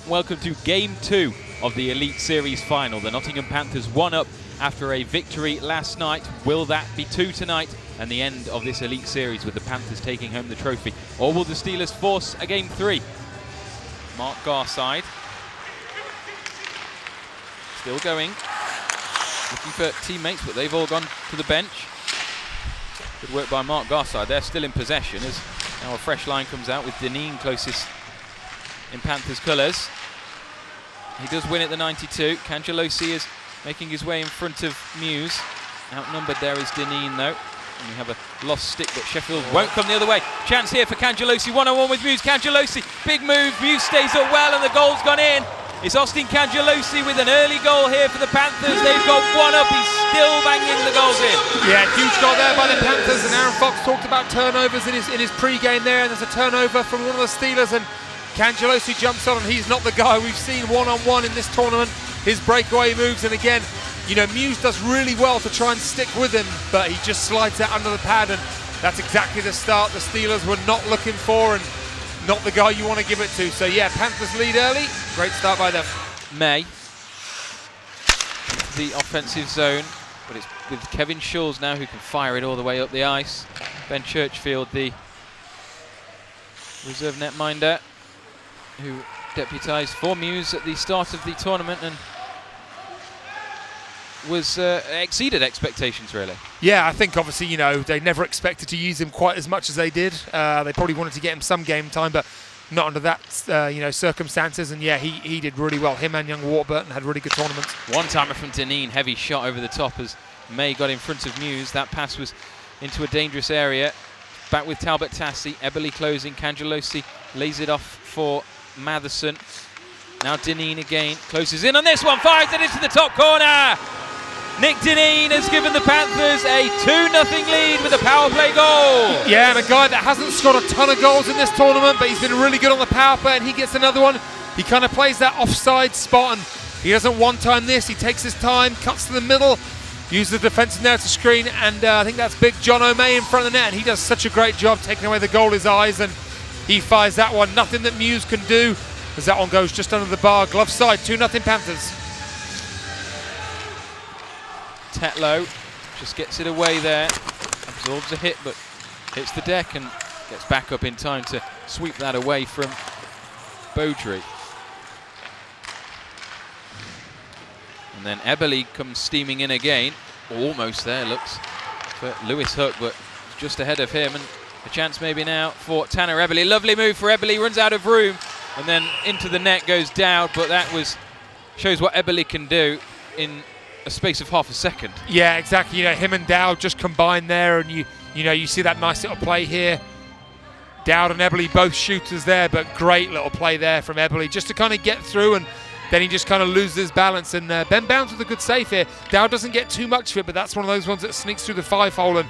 Welcome to Game 2 of the Elite Series final. The Nottingham Panthers 1-up after a victory last night. Will that be 2 tonight and the end of this Elite Series with the Panthers taking home the trophy? Or will the Steelers force a Game 3? Mark Garside still going, looking for teammates, but they've all gone to the bench. Good work by Mark Garside. They're still in possession as now a fresh line comes out with Dineen closest in Panthers colours. He does win at the 92. Cangelosi is making his way in front of Muse. Outnumbered there is Dineen though. And we have a lost stick, but Sheffield won't come the other way. Chance here for Cangelosi, one-on-one with Muse. Cangelosi, big move. Muse stays up well and the goal's gone in. It's Austin Cangelosi with an early goal here for the Panthers. They've got 1-up. He's still banging the goals in. Yeah, huge goal there by the Panthers. And Aaron Fox talked about turnovers in his pre-game there. And there's a turnover from one of the Steelers. And Cangelosi jumps on, and he's not the guy we've seen one-on-one in this tournament. His breakaway moves, and again, you know, Muse does really well to try and stick with him, but he just slides out under the pad, and that's exactly the start the Steelers were not looking for, and not the guy you want to give it to. So yeah, Panthers lead early. Great start by them. May the offensive zone, but it's with Kevin Schulz now who can fire it all the way up the ice. Ben Churchfield, the reserve netminder, who deputised for Muse at the start of the tournament and was exceeded expectations, really. Yeah, I think obviously, you know, they never expected to use him quite as much as they did. They probably wanted to get him some game time, but not under that, you know, circumstances. And yeah, he did really well. Him and young Warburton had really good tournaments. One-timer from Dineen, heavy shot over the top as May got in front of Muse. That pass was into a dangerous area. Back with Talbot Tassi, Eberle closing. Cangelosi lays it off for Matheson. Now Dineen again, closes in on this one, fires it into the top corner. Nick Dineen has given the Panthers a 2-0 lead with a power play goal. Yeah, and a guy that hasn't scored a ton of goals in this tournament, but he's been really good on the power play, and he gets another one. He kind of plays that offside spot, and he doesn't one-time this. He takes his time, cuts to the middle, uses the defensive now to screen, and I think that's big John O'May in front of the net, and he does such a great job taking away the goalie's eyes, and he fires that one. Nothing that Muse can do, as that one goes just under the bar. Glove side, 2-0 Panthers. Tetlow just gets it away there, absorbs a hit, but hits the deck and gets back up in time to sweep that away from Beaudry. And then Eberle comes steaming in again, almost there, looks for Lewis Hook, but just ahead of him, and a chance maybe now for Tanner Eberle. Lovely move for Eberle, runs out of room, and then into the net goes Dowd, but that shows what Eberle can do in a space of half a second. Yeah, exactly. You know, him and Dowd just combined there, and you see that nice little play here. Dowd and Eberle both shooters there, but great little play there from Eberle just to kind of get through, and then he just kind of loses his balance. And Ben Bounds with a good save here. Dowd doesn't get too much of it, but that's one of those ones that sneaks through the 5-hole, and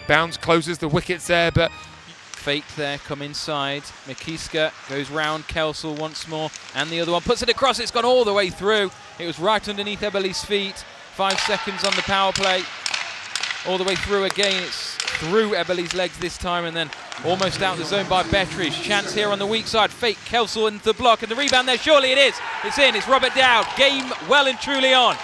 Bounds closes the wickets there. But fake there, come inside. Mikiska goes round Kelsall once more, and the other one puts it across. It's gone all the way through. It was right underneath Eberle's feet. 5 seconds on the power play. All the way through again. It's through Eberle's legs this time, and then almost out the zone by Bettridge. Chance here on the weak side. Fake Kelsall into the block, and the rebound there. Surely it is. It's in. It's Robert Dowd. Game well and truly on.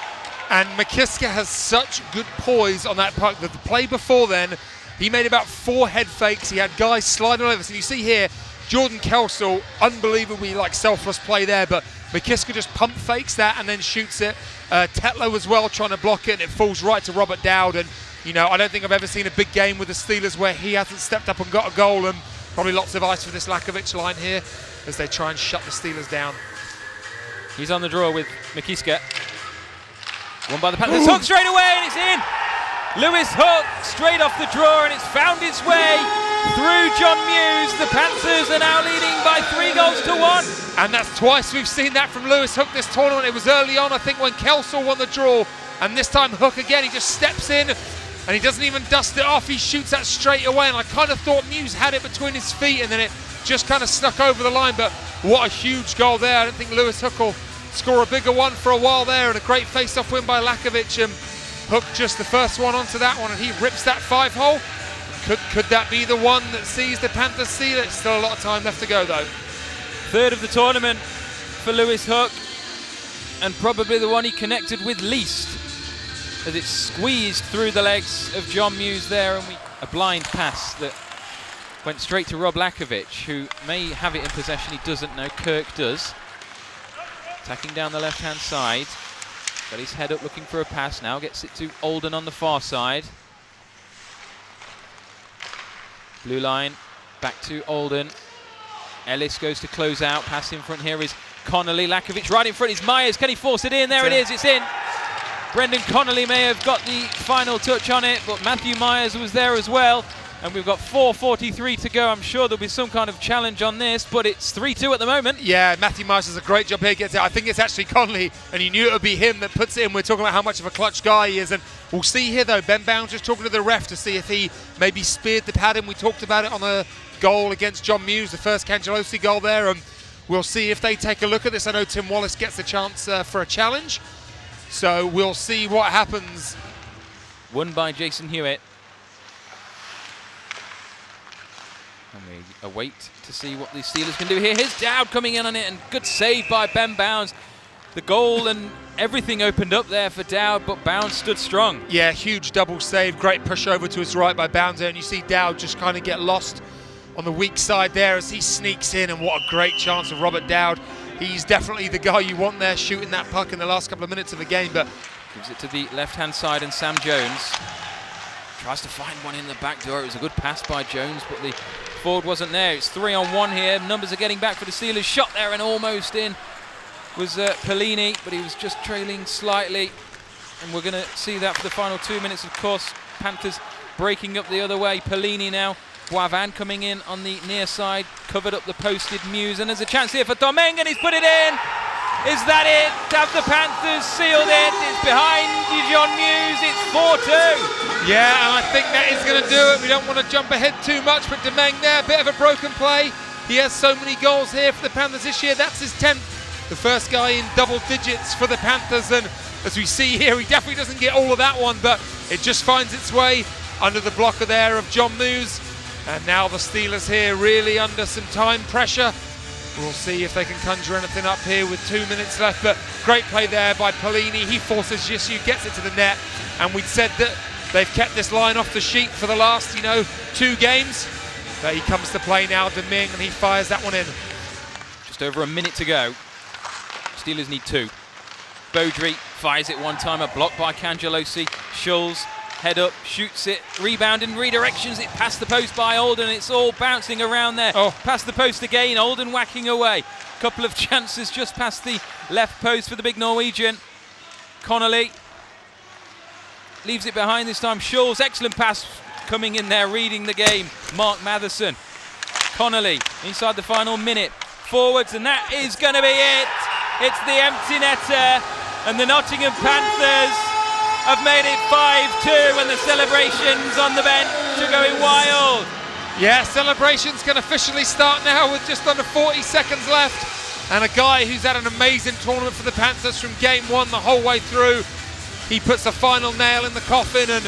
And Mikiska has such good poise on that puck. The play before then, he made about 4 head fakes. He had guys sliding over. So you see here, Jordan Kelsall, unbelievably selfless play there, but Mikiska just pump fakes that and then shoots it. Tetlow as well trying to block it, and it falls right to Robert Dowd. And you know, I don't think I've ever seen a big game with the Steelers where he hasn't stepped up and got a goal, and probably lots of ice for this Lakovic line here as they try and shut the Steelers down. He's on the draw with Mikiska. Won by the Panthers. Hook straight away, and it's in. Lewis Hook straight off the draw, and it's found its way through John Muse. The Panthers are now leading by 3-1. And that's twice we've seen that from Lewis Hook this tournament. It was early on, I think, when Kelsall won the draw, and this time Hook again, he just steps in and he doesn't even dust it off. He shoots that straight away, and I kind of thought Muse had it between his feet, and then it just kind of snuck over the line. But what a huge goal there. I don't think Lewis Hook will score a bigger one for a while there, and a great face-off win by Lakovic. Hook just the first one onto that one, and he rips that 5-hole. Could that be the one that sees the Panthers seal it? Still a lot of time left to go though. Third of the tournament for Lewis Hook, and probably the one he connected with least, as it squeezed through the legs of John Muse there, and a blind pass that went straight to Rob Lakovic, who may have it in possession, he doesn't know. Kirk does. Attacking down the left-hand side. Got his head up looking for a pass, now gets it to Alden on the far side. Blue line, back to Alden. Ellis goes to close out, pass in front here is Connolly. Lakovic right in front is Myers, can he force it in? There it is, it's in. Brendan Connolly may have got the final touch on it, but Matthew Myers was there as well. And we've got 4:43 to go. I'm sure there'll be some kind of challenge on this, but it's 3-2 at the moment. Yeah, Matthew Myers does a great job here. Gets it. I think it's actually Connolly, and you knew it would be him that puts it in. We're talking about how much of a clutch guy he is, and we'll see here though. Ben Bounds just talking to the ref to see if he maybe speared the padding. We talked about it on the goal against John Muse, the first Cangelosi goal there, and we'll see if they take a look at this. I know Tim Wallace gets the chance for a challenge, so we'll see what happens. Won by Jason Hewitt. And we await to see what the Steelers can do here. Here's Dowd coming in on it, and good save by Ben Bounds. The goal and everything opened up there for Dowd, but Bounds stood strong. Yeah, huge double save, great push over to his right by Bounds there, and you see Dowd just kind of get lost on the weak side there as he sneaks in, and what a great chance of Robert Dowd. He's definitely the guy you want there shooting that puck in the last couple of minutes of the game, but gives it to the left-hand side, and Sam Jones tries to find one in the back door. It was a good pass by Jones, but the forward wasn't there. It's 3-on-1 here. Numbers are getting back for the Steelers. Shot there and almost in was Pellini, but he was just trailing slightly. And we're going to see that for the final 2 minutes, of course. Panthers breaking up the other way. Pellini now. Boivin coming in on the near side. Covered up the posted Muse. And there's a chance here for Domingue, and he's put it in. Is that it? Have the Panthers sealed it? It's behind John Muse. It's 4-2. Yeah, and I think that is going to do it. We don't want to jump ahead too much, but Domingue there, a bit of a broken play. He has so many goals here for the Panthers this year. That's his 10th. The first guy in double digits for the Panthers, and as we see here, he definitely doesn't get all of that one, but it just finds its way under the blocker there of John Muse. And now the Steelers here really under some time pressure. We'll see if they can conjure anything up here with 2 minutes left, but great play there by Pellini. He forces Jisu, gets it to the net, and we'd said that they've kept this line off the sheet for the last, 2 games. But he comes to play now, Domingue, and he fires that one in. Just over a minute to go. Steelers need 2. Beaudry fires it one time, a block by Cangelosi. Schulz, head up, shoots it, rebound and redirections it past the post by Alden. It's all bouncing around there. Past the post again, Alden whacking away. Couple of chances just past the left post for the big Norwegian. Connolly leaves it behind this time. Schulz, excellent pass coming in there, reading the game. Mark Matheson. Connolly inside the final minute. Forwards, and that is going to be it. It's the empty netter, and the Nottingham Panthers have made it 5-2, and the celebrations on the bench are going wild. Yeah, celebrations can officially start now with just under 40 seconds left. And a guy who's had an amazing tournament for the Panthers from game 1 the whole way through. He puts a final nail in the coffin and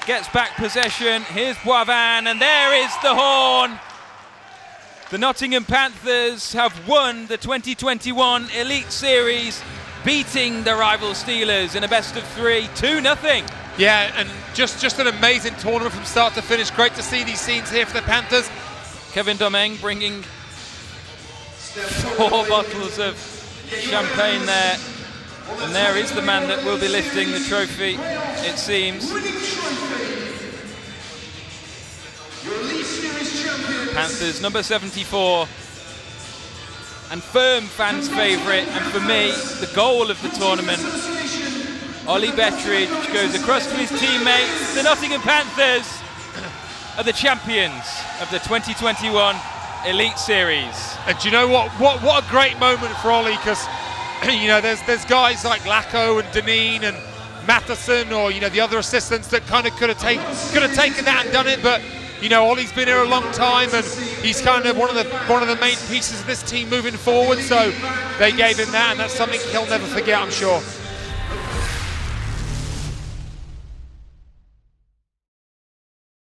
gets back possession. Here's Boivin, and there is the horn. The Nottingham Panthers have won the 2021 Elite Series, beating the rival Steelers in a best-of-3, 2-0. Yeah, and just an amazing tournament from start to finish. Great to see these scenes here for the Panthers. Kevin Domingue bringing 4 bottles of champagne there. And there is the man that will be lifting the trophy, it seems. Panthers, number 74. And firm fans' favourite, and for me, the goal of the tournament. Ollie Bettridge goes across to his teammates. The Nottingham Panthers are the champions of the 2021 Elite Series. And do you know what? What a great moment for Ollie, because there's guys like Lacko and Deneen and Matheson, or the other assistants that kind of could have taken that and done it, but. Ollie's been here a long time, and he's kind of one of the main pieces of this team moving forward. So they gave him that, and that's something he'll never forget, I'm sure.